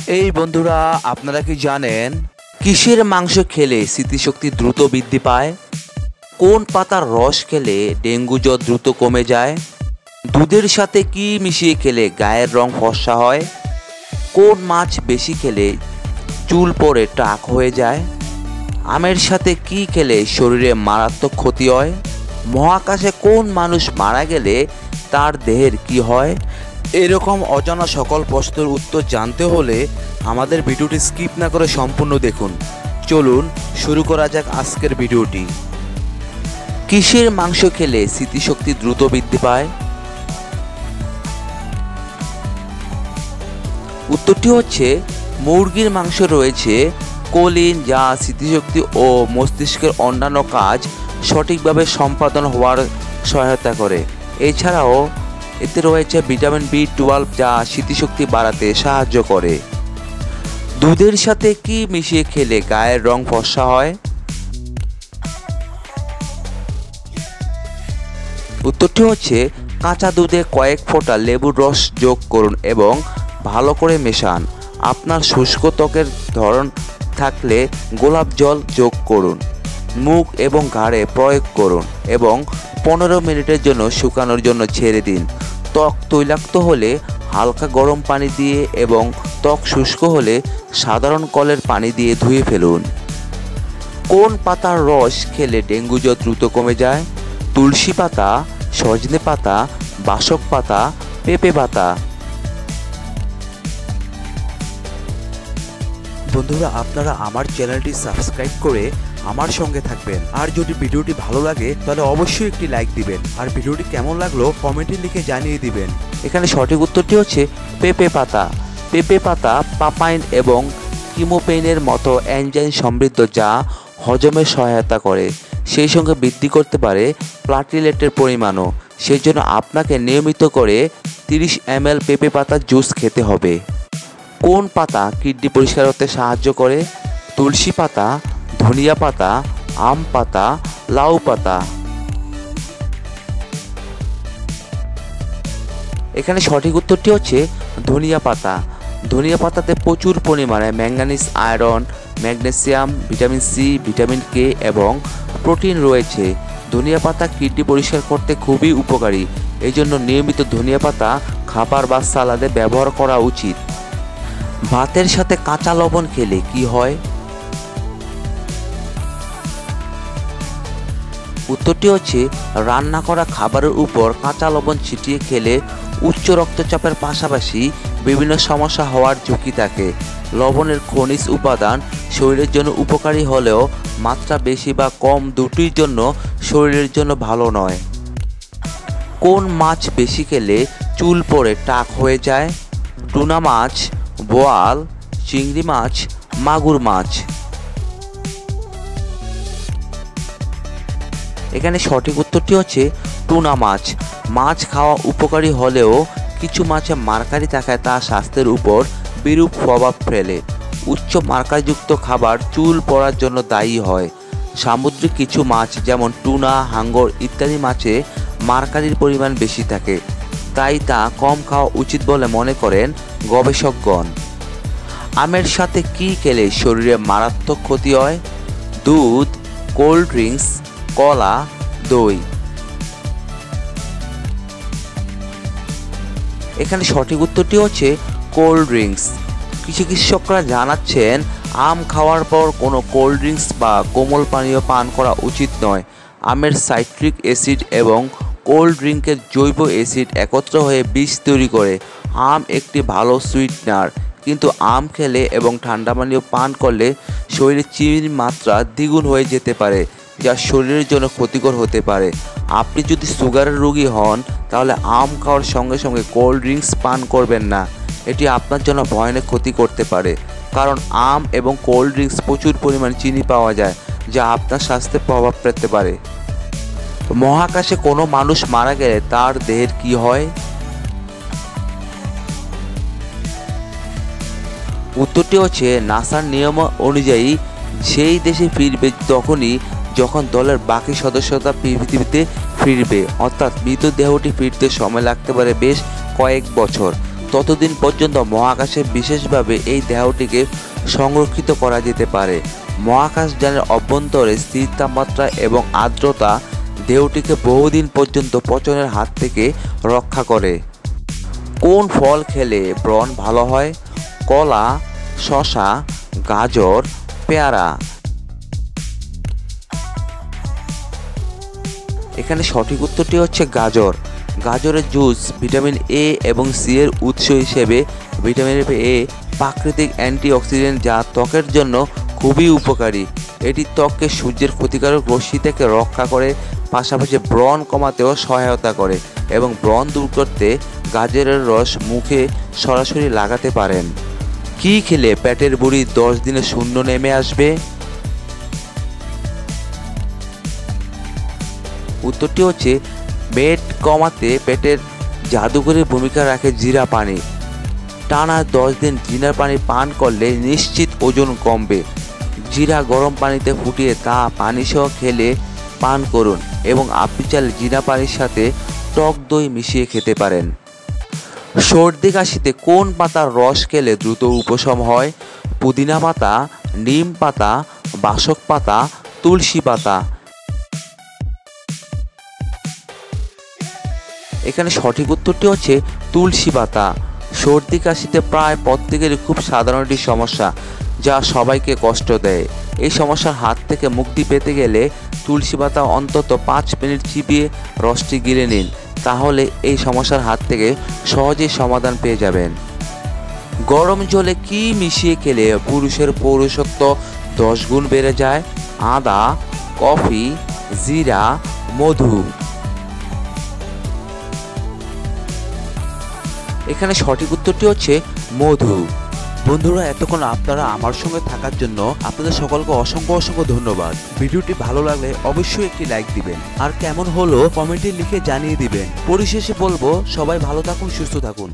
এই বন্ধুরা, আপনারা কি জানেন কিসের মাংস খেলে স্মৃতিশক্তি দ্রুত বৃদ্ধি পায়? কোন পাতার রস খেলে ডেঙ্গু জ্বর দ্রুত কমে যায়? দুধের সাথে কি মিশিয়ে খেলে গায়ের রং ফর্সা হয়? কোন মাছ বেশি খেলে চুল পড়ে টাক হয়ে যায়? আমের সাথে কি খেলে শরীরে মারাত্মক ক্ষতি হয়? মহাকাশে কোন মানুষ মারা গেলে তার দেহের কি হয়? এরকম অজানা সকল প্রশ্নের উত্তর জানতে হলে আমাদের ভিডিওটি স্কিপ না করে সম্পূর্ণ দেখুন। চলুন শুরু করা যাক আজকের ভিডিওটি। কিসের মাংস খেলে স্মৃতিশক্তি দ্রুত বৃদ্ধি পায়? উত্তরটি হচ্ছে মুরগির মাংস রয়েছে কোলিন, যা স্মৃতিশক্তি ও মস্তিষ্কের অন্যান্য কাজ সঠিকভাবে সম্পাদন হওয়ার সহায়তা করে। এছাড়াও এতে রয়েছে ভিটামিন B12, যা স্মৃতিশক্তি বাড়াতে সাহায্য করে। দুধের সাথে কি মিশিয়ে খেলে গায়ের রং ফর্সা হয়? উত্তরটি হচ্ছে কাঁচা দুধে কয়েক ফোঁটা লেবুর রস যোগ করুন এবং ভালো করে মেশান। আপনার শুষ্ক ত্বকের ধরন থাকলে গোলাপ জল যোগ করুন। মুখ এবং ঘাড়ে প্রয়োগ করুন এবং 15 মিনিটের জন্য শুকানোর জন্য ছেড়ে দিন। ত্বক তৈলাক্ত হলে হালকা গরম পানি দিয়ে এবং ত্বক শুষ্ক হলে সাধারণ কলের পানি দিয়ে ধুয়ে ফেলুন। কোন পাতার রস খেলে ডেঙ্গু জ্বর দ্রুত কমে যায়? তুলসী পাতা, সজনে পাতা, বাসক পাতা, পেঁপে পাতা। বন্ধুরা, আপনারা আমার চ্যানেলটি সাবস্ক্রাইব করে আমার সঙ্গে থাকবেন। আর যদি ভিডিওটি ভালো লাগে তাহলে অবশ্যই একটি লাইক দিবেন, আর ভিডিওটি কেমন লাগলো কমেন্টে লিখে জানিয়ে দিবেন। এখানে সঠিক উত্তরটি হচ্ছে পেঁপে পাতা। পেঁপে পাতা পাপাইন এবং কিমোপেইনের মতো এনজাইম সমৃদ্ধ, যা হজমে সহায়তা করে, সেই সঙ্গে বৃদ্ধি করতে পারে প্লাটিলেটের পরিমাণও। সেই জন্য আপনাকে নিয়মিত করে 30 ml পেঁপে পাতার জুস খেতে হবে। কোন পাতা কিডনি পরিষ্কার করতে সাহায্য করে? তুলসী পাতা, ধনিয়া পাতা, আম পাতা, লাউ পাতা। এখানে সঠিক উত্তরটি হচ্ছে ধনিয়া পাতা। ধনিয়া পাতাতে প্রচুর পরিমাণে manganese, iron, magnesium, vitamin C, vitamin K এবং প্রোটিন রয়েছে। ধনিয়া পাতা কিডনি পরিষ্কার করতে খুবই উপকারী। এই জন্য নিয়মিত ধনিয়া পাতা খাবার বা সালাদে ব্যবহার করা উচিত। ভাতের সাথে কাঁচা লবণ খেলে কি হয়? উত্তরটি হচ্ছে রান্না করা খাবারের উপর কাঁচা লবণ ছিটিয়ে খেলে উচ্চ রক্তচাপের পাশাপাশি বিভিন্ন সমস্যা হওয়ার ঝুঁকি থাকে। লবণের খনিজ উপাদান শরীরের জন্য উপকারী হলেও মাত্রা বেশি বা কম দুটির জন্য শরীরের জন্য ভালো নয়। কোন মাছ বেশি খেলে চুল পড়ে টাক হয়ে যায়? টুনা মাছ, বোয়াল, চিংড়ি মাছ, মাগুর মাছ। এখানে সঠিক উত্তরটি হচ্ছে টুনা মাছ। মাছ খাওয়া উপকারী হলেও কিছু মাছে মার্কারি থাকায় তা স্বাস্থ্যের উপর বিরূপ প্রভাব ফেলে। উচ্চ মার্কারিযুক্ত খাবার চুল পড়ার জন্য দায়ী হয়। সামুদ্রিক কিছু মাছ যেমন টুনা, হাঙ্গর ইত্যাদি মাছে মার্কারির পরিমাণ বেশি থাকে, তাই তা কম খাওয়া উচিত বলে মনে করেন গবেষকগণ। আমের সাথে কি খেলে শরীরে মারাত্মক ক্ষতি হয়? দুধ, কোল্ড ড্রিঙ্কস, কলা, দই। এখানে সঠিক উত্তরটি হচ্ছে কোল্ড ড্রিঙ্কস। চিকিৎসকরা জানাচ্ছেন আম খাওয়ার পর কোনো কোল্ড ড্রিঙ্কস বা কোমল পানীয় পান করা উচিত নয়। আমের সাইট্রিক অ্যাসিড এবং কোল্ড ড্রিঙ্কের জৈব অ্যাসিড একত্র হয়ে বিষ তৈরি করে। আম একটি ভালো সুইটনার, কিন্তু আম খেলে এবং ঠান্ডা পানীয় পান করলে শরীরে চিনির মাত্রা দ্বিগুণ হয়ে যেতে পারে, যা শরীরের জন্য ক্ষতিকর হতে পারে। আপনি যদি সুগারের রোগী হন তাহলে আম খাওয়ার সঙ্গে সঙ্গে কোল্ড ড্রিঙ্কস পান করবেন না। এটি আপনার জন্য ভয়ানক ক্ষতি করতে পারে, কারণ আম এবং কোল্ড ড্রিঙ্কস প্রচুর পরিমাণে চিনি পাওয়া যায়, যা আপনার স্বাস্থ্যে প্রভাব ফেলতে পারে। মহাকাশে কোনো মানুষ মারা গেলে তার দেহের কি হয়? উত্তরটি হচ্ছে নাসার নিয়ম অনুযায়ী সেই দেশে ফিরবে তখনই যখন দলের বাকি সদস্যরা পৃথিবীতে ফিরবে, অর্থাৎ মৃতদেহটি ফিরতে সময় লাগতে পারে বেশ কয়েক বছর। ততদিন পর্যন্ত মহাকাশে বিশেষভাবে এই দেহটিকে সংরক্ষিত করা যেতে পারে। মহাকাশযানের অভ্যন্তরে স্থির তাপমাত্রা এবং আর্দ্রতা দেহটিকে বহুদিন পর্যন্ত পচনের হাত থেকে রক্ষা করে। কোন ফল খেলে ব্রণ ভালো হয়? কলা, শসা, গাজর, পেয়ারা। এখানে সঠিক উত্তরটি হচ্ছে গাজর। গাজরের জুস ভিটামিন এ এবং সি এর উৎস হিসেবে ভিটামিন এ প্রাকৃতিক অ্যান্টিঅক্সিডেন্ট যা ত্বকের জন্য খুবই উপকারী। এটি ত্বককে সূর্যের ক্ষতিকারক রশ্মি থেকে রক্ষা করে, পাশাপাশি ব্রণ কমাতেও সহায়তা করে এবং ব্রণ দূর করতে গাজরের রস মুখে সরাসরি লাগাতে পারেন। কী খেলে পেটের বুড়ি 10 দিনে শূন্য নেমে আসবে? উত্তরটি হচ্ছে পেট কমাতে পেটের জাদুকরী ভূমিকা রাখে জিরা পানি। টানা 10 দিন জিরা পানি পান করলে নিশ্চিত ওজন কমবে। জিরা গরম পানিতে ফুটিয়ে তা পানিসহ খেলে পান করুন এবং আপনি চাইলে জিরা পানির সাথে টক দই মিশিয়ে খেতে পারেন। সর্দি কাশিতে কোন পাতার রস খেলে দ্রুত উপশম হয়? পুদিনা পাতা, নিম পাতা, বাসক পাতা, তুলসী পাতা। এখানে সঠিক উত্তরটি হচ্ছে তুলসী পাতা। সর্দি কাশিতে প্রায় প্রত্যেকেরই খুব সাধারণ একটি সমস্যা যা সবাইকে কষ্ট দেয়। এই সমস্যার হাত থেকে মুক্তি পেতে গেলে তুলসী পাতা অন্তত 5 মিনিট চিবিয়ে রসটি গিলে নিন, তাহলে এই সমস্যার হাত থেকে সহজেই সমাধান পেয়ে যাবেন। গরম জলে কি মিশিয়ে খেলে পুরুষের পৌরুষত্ব 10 গুণ বেড়ে যায়? আদা, কফি, জিরা, মধু। এখানে সঠিক উত্তরটি হচ্ছে মধু। বন্ধুরা, এতক্ষণ আপনারা আমার সঙ্গে থাকার জন্য আপনাদের সকলকে অসংখ্য ধন্যবাদ। ভিডিওটি ভালো লাগলে অবশ্যই একটি লাইক দিবেন, আর কেমন হলো কমেন্টে লিখে জানিয়ে দিবেন। পরিশেষে বলবো, সবাই ভালো থাকুন, সুস্থ থাকুন।